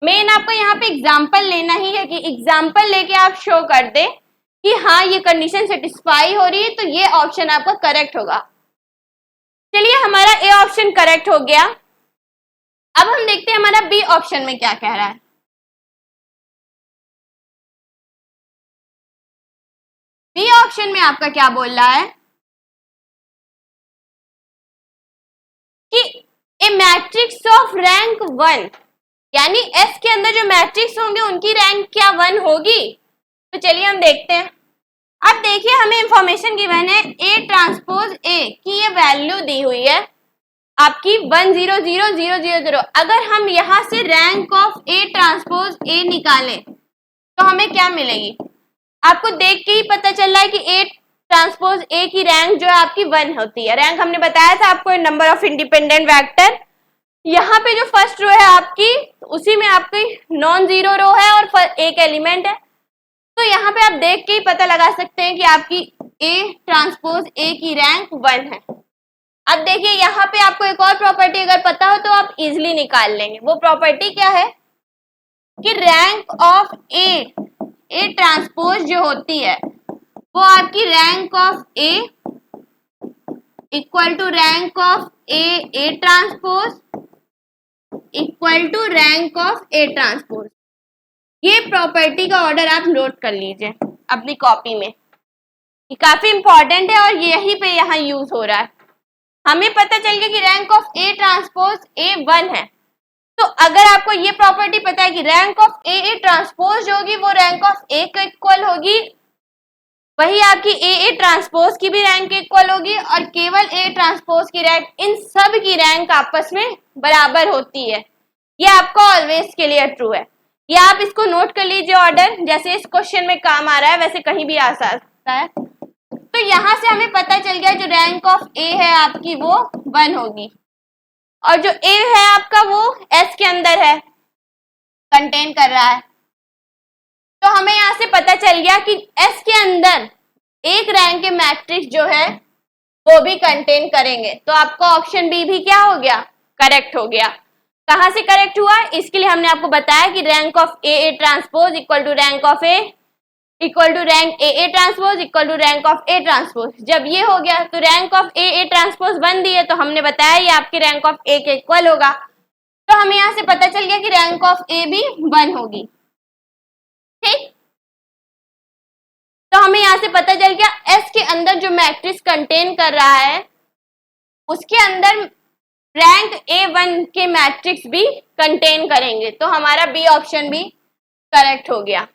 मेन आपको यहाँ पे एग्जाम्पल लेना ही है कि एग्जाम्पल लेके आप शो कर दे कि हाँ ये कंडीशन सेटिस्फाई हो रही है, तो ये ऑप्शन आपका करेक्ट होगा। चलिए हमारा ए ऑप्शन करेक्ट हो गया। अब हम देखते हैं हमारा बी ऑप्शन में क्या कह रहा है। बी ऑप्शन में आपका क्या बोल रहा है कि ए मैट्रिक्स ऑफ रैंक 1, यानी एस के अंदर जो मैट्रिक्स होंगे उनकी रैंक क्या 1 होगी। तो चलिए हम देखते हैं। अब देखिए हमें इंफॉर्मेशन गिवन है ए ट्रांसपोज ए की ये वैल्यू दी हुई है आपकी 1 0 0 0 0 0। अगर हम यहां से रैंक ऑफ ए ट्रांसपोज ए निकालें तो हमें क्या मिलेगी, आपको देख के ही पता चल रहा है कि ए ट्रांसपोज ए की रैंक जो है आपकी 1 होती है। रैंक हमने बताया था आपको नंबर ऑफ इंडिपेंडेंट वेक्टर। यहाँ पे जो फर्स्ट रो है आपकी उसी में आपकी नॉन जीरो रो है और एक एलिमेंट है, तो यहाँ पे आप देख के ही पता लगा सकते हैं कि आपकी ए ट्रांसपोज ए की रैंक 1 है। अब देखिए यहाँ पे आपको एक और प्रॉपर्टी अगर पता हो तो आप इजिली निकाल लेंगे। वो प्रॉपर्टी क्या है कि रैंक ऑफ ए ट्रांसपोज जो होती है वो आपकी rank of A equal to rank of A transpose equal to rank of A transpose. ये प्रॉपर्टी का ऑर्डर आप नोट कर लीजिए अपनी कॉपी में, ये काफी इंपॉर्टेंट है और यही पे यहाँ यूज हो रहा है। हमें पता चल गया कि रैंक ऑफ ए ट्रांसपोज ए 1 है, तो अगर आपको ये प्रॉपर्टी पता है कि रैंक ऑफ ए ट्रांसपोज जो होगी वो रैंक ऑफ ए के इक्वल होगी, वही आपकी ए ट्रांसपोज की भी रैंक इक्वल होगी और केवल ए ट्रांसपोज की रैंक, इन सब की रैंक आपस में बराबर होती है। ये आपका ऑलवेज के लिए ट्रू है। ये आप इसको नोट कर लीजिए ऑर्डर, जैसे इस क्वेश्चन में काम आ रहा है वैसे कहीं भी आ सकता है। तो यहां से हमें पता चल गया जो रैंक ऑफ ए है आपकी वो 1 होगी और जो ए है आपका वो एस के अंदर है, कंटेन कर रहा है। तो हमें यहां से पता चल गया कि एस के अंदर एक रैंक के मैट्रिक्स जो है वो भी कंटेन करेंगे, तो आपका ऑप्शन बी भी क्या हो गया, करेक्ट हो गया। कहां से करेक्ट हुआ, इसके लिए हमने आपको बताया कि rank of A transpose equal to rank of A equal to rank A transpose equal to rank of A transpose. जब ये हो गया तो रैंक ऑफ ए ट्रांसपोज 1 दी है, तो हमने बताया ये आपकी रैंक ऑफ ए के इक्वल होगा, तो हमें यहां से पता चल गया कि रैंक ऑफ ए भी 1 होगी। ठीक, तो हमें यहां से पता चल गया एस के अंदर जो मैट्रिक्स कंटेन कर रहा है उसके अंदर रैंक A1 के मैट्रिक्स भी कंटेन करेंगे, तो हमारा बी ऑप्शन भी करेक्ट हो गया।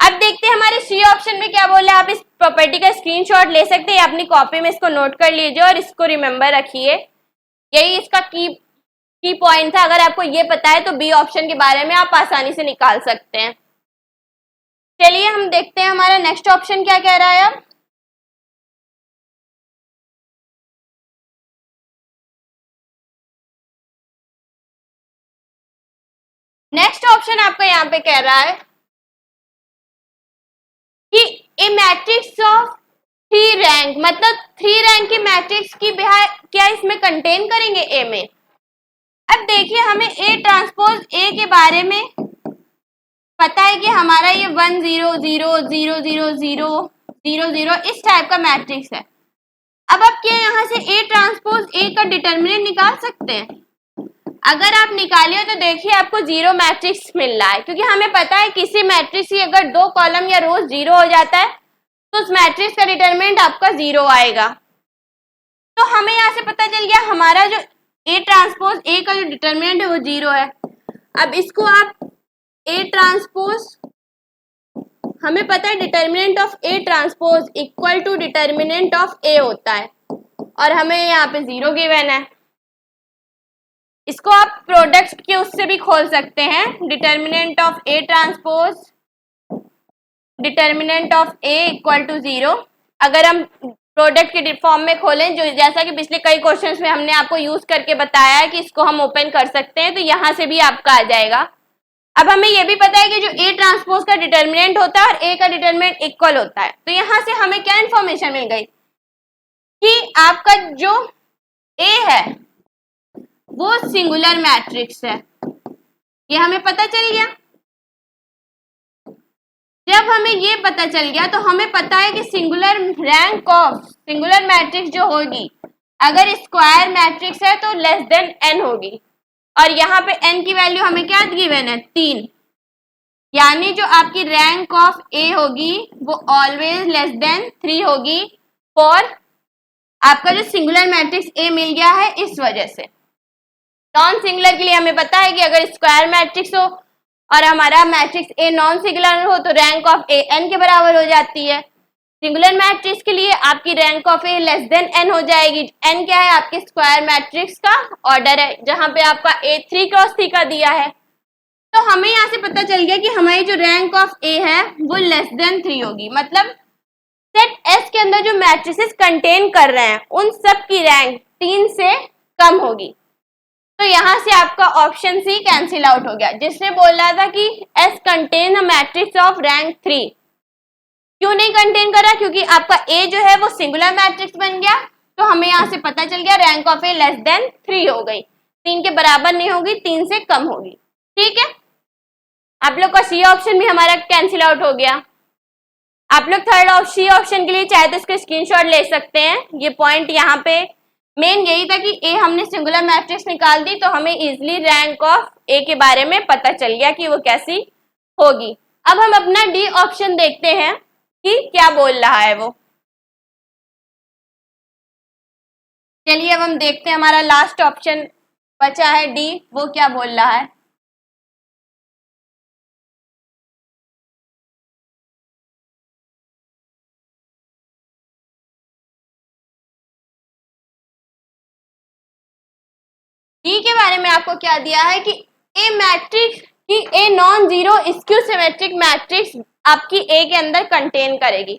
अब देखते हैं हमारे सी ऑप्शन में क्या बोला। आप इस प्रॉपर्टी का स्क्रीनशॉट ले सकते हैं, अपनी कॉपी में इसको नोट कर लीजिए और इसको रिमेंबर रखिए, यही इसका की पॉइंट था। अगर आपको ये पता है तो बी ऑप्शन के बारे में आप आसानी से निकाल सकते हैं। चलिए हम देखते हैं हमारा नेक्स्ट ऑप्शन क्या कह रहा है। अब नेक्स्ट ऑप्शन आपका यहाँ पे कह रहा है कि ए मैट्रिक्स ऑफ 3 रैंक, मतलब 3 रैंक के मैट्रिक्स की क्या इसमें कंटेन करेंगे ए में। अब देखिए हमें ए ट्रांसपोज ए के बारे में पता है कि हमारा ये 1 0 0 0 0 0 0 0 इस टाइप का मैट्रिक्स है। अब आप क्या यहाँ से ए ट्रांसपोज ए का डिटर्मिनेंट निकाल सकते हैं? अगर आप निकालिए तो देखिए आपको जीरो मैट्रिक्स मिल रहा है, क्योंकि हमें पता है किसी मैट्रिक्स की अगर दो कॉलम या रोज जीरो हो जाता है तो उस मैट्रिक्स का डिटरमिनेंट आपका जीरो आएगा। तो हमें यहाँ से पता चल गया हमारा जो ए ट्रांसपोज ए का जो डिटरमिनेंट है वो जीरो है। अब इसको आप ए ट्रांसपोज, हमें पता है determinant of A transpose equal to determinant of A होता है और हमें यहाँ पे जीरो गिवन है। इसको आप प्रोडक्ट के उससे भी खोल सकते हैं, determinant of A transpose determinant of A equal to zero. अगर हम प्रोडक्ट के फॉर्म में खोलें, जो जैसा कि पिछले कई क्वेश्चंस में हमने आपको यूज करके बताया है कि इसको हम ओपन कर सकते हैं, तो यहाँ से भी आपका आ जाएगा। अब हमें यह भी पता है कि जो ए ट्रांसपोज का डिटरमिनेंट होता है और ए का डिटरमिनेंट इक्वल होता है, तो यहाँ से हमें क्या इंफॉर्मेशन मिल गई कि आपका जो ए है वो सिंगुलर मैट्रिक्स है, ये हमें पता चल गया। जब हमें ये पता चल गया तो हमें पता है कि singular rank of singular matrix जो होगी, अगर स्क्वायर मैट्रिक्स है तो लेस देन n होगी, और यहाँ पे n की वैल्यू हमें क्या गिवन है 3, यानी जो आपकी रैंक ऑफ ए होगी वो ऑलवेज लेस देन 3 होगी फॉर आपका जो सिंगुलर मैट्रिक्स ए मिल गया है इस वजह से। नॉन सिंगुलर के लिए हमें पता है कि अगर स्क्वायर मैट्रिक्स हो और हमारा मैट्रिक्स ए नॉन सिंगुलर हो तो रैंक ऑफ ए n के बराबर हो जाती है। सिंगुलर मैट्रिक्स के लिए आपकी rank of A less than n हो जाएगी। n क्या है? आपके स्क्वायर मैट्रिक्स का ऑर्डर है, जहां पे आपका ए 3 क्रॉस 3 का दिया है। तो हमें यहाँ से पता चल गया कि हमारी जो रैंक ऑफ ए है वो लेस देन 3 होगी, मतलब सेट एस के अंदर जो मैट्रिसेस कंटेन कर रहे हैं उन सब की रैंक 3 से कम होगी। तो यहाँ से आपका ऑप्शन सी कैंसिल आउट हो गया, जिसने बोला था कि S contain a matrix of rank 3। क्यों नहीं कंटेन करा? क्योंकि आपका ए जो है वो सिंगुलर मैट्रिक्स बन गया, तो हमें यहाँ से पता चल गया rank of A less than 3 हो गई, 3 के बराबर नहीं होगी, 3 से कम होगी। ठीक है, आप लोग का सी ऑप्शन भी हमारा कैंसिल आउट हो गया। आप लोग थर्ड सी ऑप्शन के लिए चाहे तो इसका स्क्रीनशॉट ले सकते हैं। ये पॉइंट यहाँ पे मेन यही था कि ए हमने सिंगुलर मैट्रिक्स निकाल दी तो हमें इजिली रैंक ऑफ ए के बारे में पता चल गया कि वो कैसी होगी। अब हम अपना डी ऑप्शन देखते हैं कि क्या बोल रहा है वो। चलिए अब हम देखते हैं, हमारा लास्ट ऑप्शन बचा है डी, वो क्या बोल रहा है। डी के बारे में आपको क्या दिया है कि ए मैट्रिक्स की ए non zero skew symmetric matrix आपकी ए के अंदर कंटेन करेगी।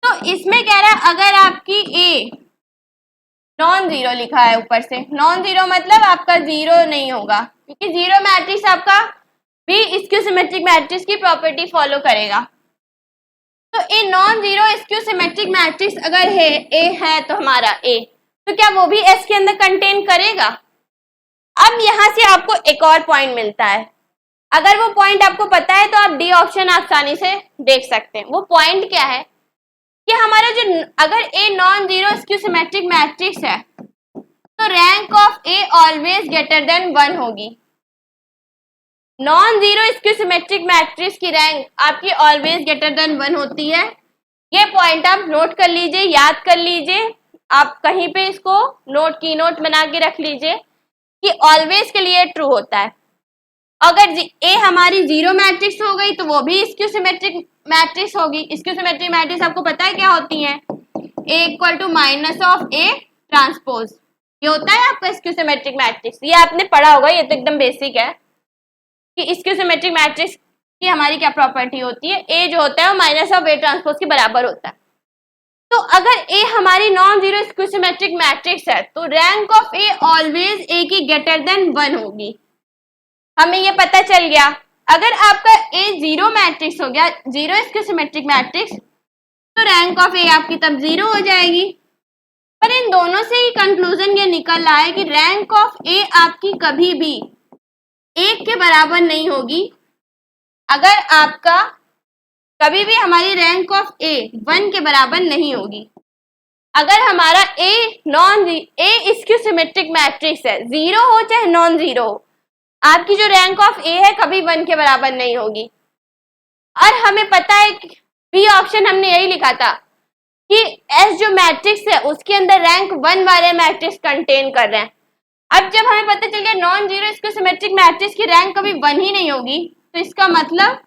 तो इसमें कह रहा है अगर आपकी ए नॉन जीरो लिखा है ऊपर से, नॉन जीरो मतलब आपका जीरो नहीं होगा, क्योंकि जीरो मैट्रिक्स आपका भी स्क्यू सिमेट्रिक मैट्रिक्स की प्रॉपर्टी फॉलो करेगा। तो ए non zero skew symmetric matrix अगर है ए है तो हमारा ए, तो क्या वो भी एस के अंदर कंटेन करेगा? अब यहां से आपको एक और पॉइंट मिलता है। अगर वो पॉइंट आपको पता है तो आप डी ऑप्शन आसानी से देख सकते हैं। वो पॉइंट क्या है कि हमारा जो अगर ए non zero skew symmetric matrix है तो rank of a always greater than 1 होगी। Non zero skew symmetric matrix की रैंक आपकी ऑलवेज ग्रेटर देन 1 होती है। ये पॉइंट आप नोट कर लीजिए, याद कर लीजिए, आप कहीं पे इसको की नोट बना के रख लीजिए कि ऑलवेज के लिए ट्रू होता है। अगर ए हमारी जीरो मैट्रिक्स हो गई तो वो भी स्क्यू सिमेट्रिक मैट्रिक्स होगी। स्क्यू सिमेट्रिक मैट्रिक्स आपको पता है क्या होती है? A equal to minus of A transpose, ये होता है आपका स्क्यू सिमेट्रिक मैट्रिक्स। ये आपने पढ़ा होगा, ये तो एकदम बेसिक है कि स्क्यू सिमेट्रिक मैट्रिक्स की हमारी क्या प्रॉपर्टी होती है। ए जो होता है वो माइनस ऑफ ए ट्रांसपोज के बराबर होता है। तो अगर ए हमारी non zero skew symmetric matrix है तो rank of a always a की ग्रेटर देन 1 होगी। हमें ये पता चल गया। अगर आपका ए जीरो मैट्रिक्स हो गया, जीरो स्क्यू सिमेट्रिक मैट्रिक्स, तो रैंक ऑफ ए आपकी तब जीरो हो जाएगी। पर इन दोनों से ही कंक्लूजन ये निकल रहा है कि रैंक ऑफ ए आपकी कभी भी 1 के बराबर नहीं होगी। अगर आपका कभी भी हमारी रैंक ऑफ ए 1 के बराबर नहीं होगी। अगर हमारा ए स्क्यू सिमेट्रिक मैट्रिक्स है, 0 हो चाहे नॉन 0 हो, आपकी जो रैंक ऑफ ए है कभी 1 के बराबर नहीं होगी। और हमें पता है बी ऑप्शन हमने यही लिखा था कि एस जो मैट्रिक्स है उसके अंदर रैंक 1 वाले मैट्रिक्स कंटेन कर रहे हैं। अब जब हमें पता चल गया non zero skew symmetric matrix की रैंक कभी 1 ही नहीं होगी, तो इसका मतलब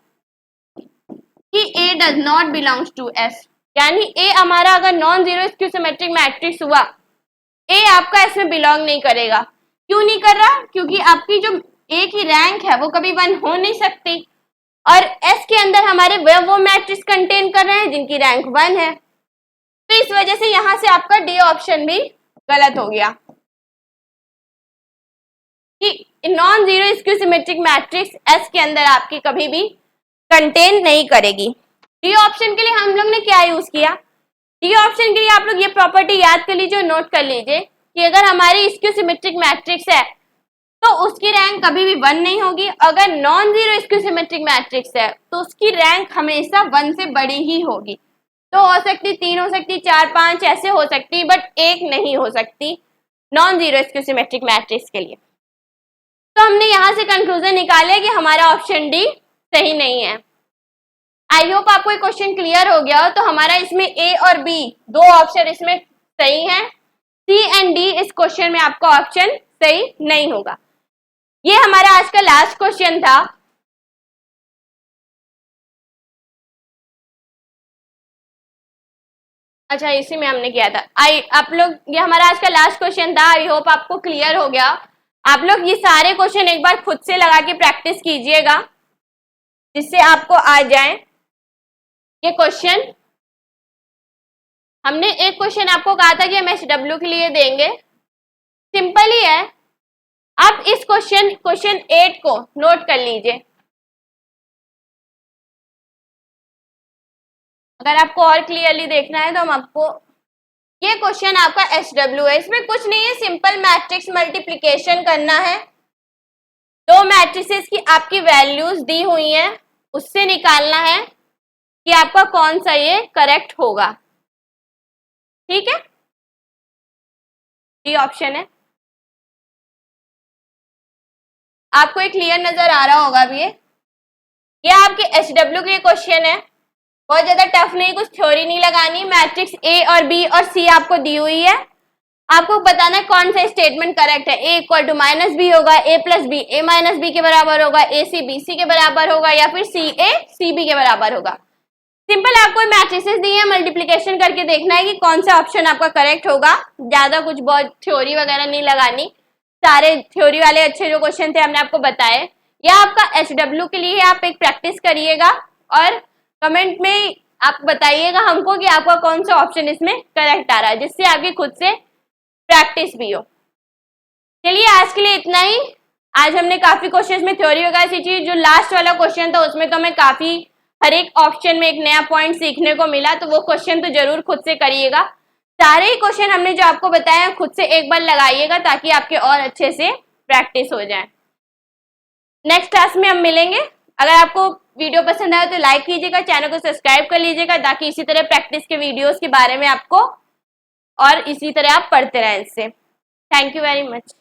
कि A does not belongs to S, यानी ए हमारा अगर non zero skew symmetric matrix हुआ, ए आपका इसमें बिलोंग नहीं करेगा। क्यों नहीं कर रहा? क्योंकि आपकी जो ए की रैंक है वो कभी 1 हो नहीं सकती, और एस के अंदर हमारे वो मैट्रिक्स कंटेन कर रहे हैं जिनकी रैंक 1 है। तो इस वजह से यहां से आपका डी ऑप्शन भी गलत हो गया कि non zero skew symmetric matrix S के अंदर आपकी कभी भी कंटेन नहीं करेगी। डी ऑप्शन के लिए हम लोग ने क्या यूज किया? डी ऑप्शन के लिए आप लोग ये प्रॉपर्टी याद कर लीजिए, नोट कर लीजिए कि अगर हमारी स्क्यू सिमेट्रिक मैट्रिक्स है तो उसकी रैंक कभी भी 1 नहीं होगी। अगर non zero skew symmetric matrix है तो उसकी रैंक हमेशा 1 से बड़ी ही होगी। तो हो सकती 3 हो सकती 4 5 ऐसे हो सकती, बट 1 नहीं हो सकती non zero skew symmetric matrix के लिए। तो हमने यहां से कंक्लूजन निकाले कि हमारा ऑप्शन डी सही नहीं है। आई होप आपको ये क्वेश्चन क्लियर हो गया हो। तो हमारा इसमें ए और बी दो ऑप्शन इसमें सही है, सी एंड डी इस क्वेश्चन में आपका ऑप्शन सही नहीं होगा। ये हमारा आज का लास्ट क्वेश्चन था। अच्छा, इसी में हमने किया था। आप लोग, ये हमारा आज का लास्ट क्वेश्चन था। आई होप आपको क्लियर हो गया। आप लोग ये सारे क्वेश्चन एक बार खुद से लगा के प्रैक्टिस कीजिएगा जिससे आपको आ जाए ये क्वेश्चन। हमने एक क्वेश्चन आपको कहा था कि हम SW के लिए देंगे, सिंपल ही है। आप इस क्वेश्चन 8 को नोट कर लीजिए। अगर आपको और क्लियरली देखना है तो हम आपको, ये क्वेश्चन आपका SW है। इसमें कुछ नहीं है, सिंपल मैट्रिक्स मल्टीप्लिकेशन करना है। दो मैट्रिसेस की आपकी वैल्यूज दी हुई हैं, उससे निकालना है कि आपका कौन सा ये करेक्ट होगा। ठीक है, ये ऑप्शन है। आपको ये क्लियर नजर आ रहा होगा अभी। ये आपके SW के लिए क्वेश्चन है, बहुत ज्यादा टफ नहीं, कुछ थ्योरी नहीं लगानी। मैट्रिक्स ए और बी और सी आपको दी हुई है, आपको बताना है कौन सा स्टेटमेंट करेक्ट है। A equal to minus B होगा, ए प्लस बी ए माइनस बी के बराबर होगा, ए सी बी सी के बराबर होगा, या फिर सी ए सी बी के बराबर होगा। सिंपल आपको मैट्रिसेस दी है, मल्टीप्लिकेशन करके देखना है कि कौन सा ऑप्शन आपका करेक्ट होगा। ज्यादा कुछ बहुत थ्योरी वगैरह नहीं लगानी, सारे थ्योरी वाले अच्छे जो क्वेश्चन थे हमने आपको बताए। यह आपका SW के लिए आप एक प्रैक्टिस करिएगा और कमेंट में आप बताइएगा हमको कि आपका कौन सा ऑप्शन इसमें करेक्ट आ रहा है, जिससे आपकी खुद से प्रैक्टिस भी हो। चलिए आज के लिए इतना ही। आज हमने काफी क्वेश्चंस में थ्योरी वगैरह सीखी। जो लास्ट वाला क्वेश्चन था उसमें तो हमें काफी हर एक ऑप्शन में एक नया पॉइंट सीखने को मिला, तो वो क्वेश्चन तो जरूर खुद से करिएगा। सारे ही क्वेश्चन हमने जो आपको बताया खुद से एक बार लगाइएगा ताकि आपके और अच्छे से प्रैक्टिस हो जाए। नेक्स्ट क्लास में हम मिलेंगे। अगर आपको वीडियो पसंद आया तो लाइक कीजिएगा, चैनल को सब्सक्राइब कर लीजिएगा ताकि इसी तरह प्रैक्टिस के वीडियोस के बारे में आपको और इसी तरह आप पढ़ते रहें इससे। Thank you very much.